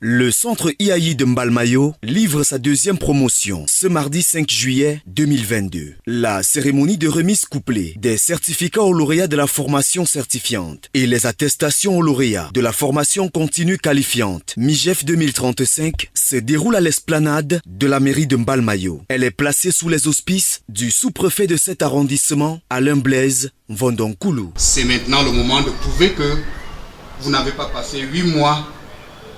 Le centre IAI de Mbalmayo livre sa deuxième promotion ce mardi 5 juillet 2022. La cérémonie de remise couplée des certificats aux lauréats de la formation certifiante et les attestations aux lauréats de la formation continue qualifiante MIGEF 2035 se déroule à l'esplanade de la mairie de Mbalmayo. Elle est placée sous les auspices du sous-préfet de cet arrondissement, Alain Blaise Vondonkoulou. C'est maintenant le moment de prouver que vous n'avez pas passé 8 mois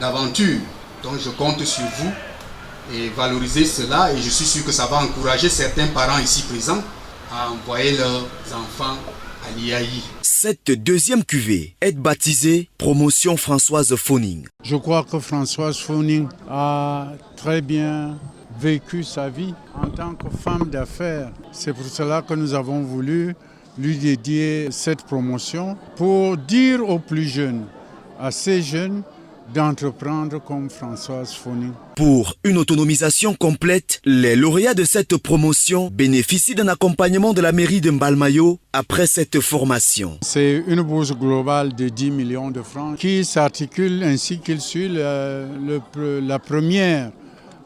d'aventure. Donc je compte sur vous et valoriser cela, et je suis sûr que ça va encourager certains parents ici présents à envoyer leurs enfants à l'IAI. Cette deuxième cuvée est baptisée Promotion Françoise Phoning. Je crois que Françoise Phoning a très bien vécu sa vie en tant que femme d'affaires. C'est pour cela que nous avons voulu lui dédier cette promotion pour dire aux plus jeunes, à ces jeunes, d'entreprendre comme Françoise Phoning. Pour une autonomisation complète, les lauréats de cette promotion bénéficient d'un accompagnement de la mairie de Mbalmayo après cette formation. C'est une bourse globale de 10 millions de francs qui s'articule ainsi qu'il suit. La première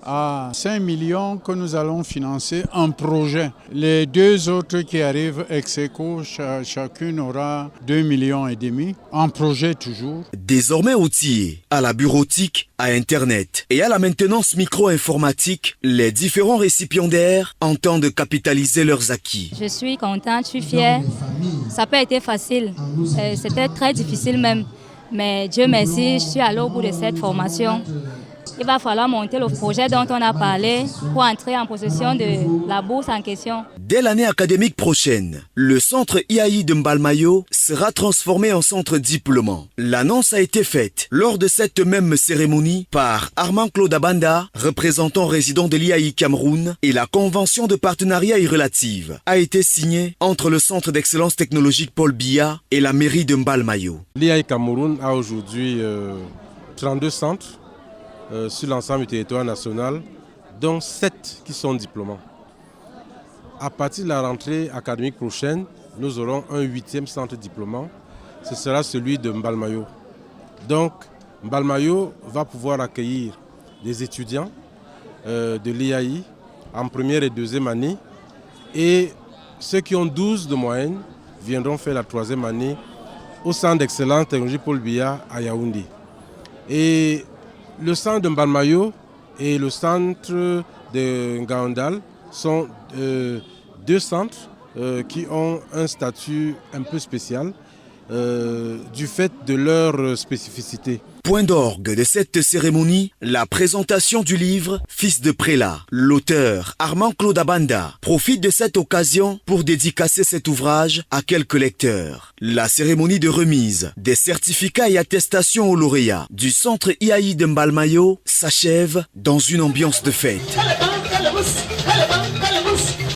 à 5 millions que nous allons financer en projet. Les deux autres qui arrivent ex aequo, chacune aura 2,5 millions en projet toujours. Désormais outillés à la bureautique, à Internet et à la maintenance micro-informatique, les différents récipiendaires entendent capitaliser leurs acquis. Je suis contente, je suis fière. Ça n'a pas été facile, c'était très difficile même. Mais Dieu merci, je suis allée au bout de cette formation. Il va falloir monter le projet dont on a parlé pour entrer en possession de la bourse en question. Dès l'année académique prochaine, le centre IAI de Mbalmayo sera transformé en centre diplômant. L'annonce a été faite lors de cette même cérémonie par Armand Claude Abanda, représentant résident de l'IAI Cameroun, et la convention de partenariat y relative a été signée entre le centre d'excellence technologique Paul Biya et la mairie de Mbalmayo. L'IAI Cameroun a aujourd'hui 32 centres sur l'ensemble du territoire national, dont 7 qui sont diplômants. À partir de la rentrée académique prochaine, nous aurons un 8e centre diplômant. Ce sera celui de Mbalmayo. Donc, Mbalmayo va pouvoir accueillir des étudiants de l'IAI en première et deuxième année. Et ceux qui ont 12 de moyenne viendront faire la troisième année au centre d'excellence technologique Paul Biya à Yaoundé. Et le centre de Mbalmayo et le centre de Ngaondal sont deux centres qui ont un statut un peu spécial du fait de leur spécificité. Point d'orgue de cette cérémonie, la présentation du livre Fils de prélat. L'auteur, Armand Claude Abanda, profite de cette occasion pour dédicacer cet ouvrage à quelques lecteurs. La cérémonie de remise des certificats et attestations aux lauréats du centre IAI de Mbalmayo s'achève dans une ambiance de fête.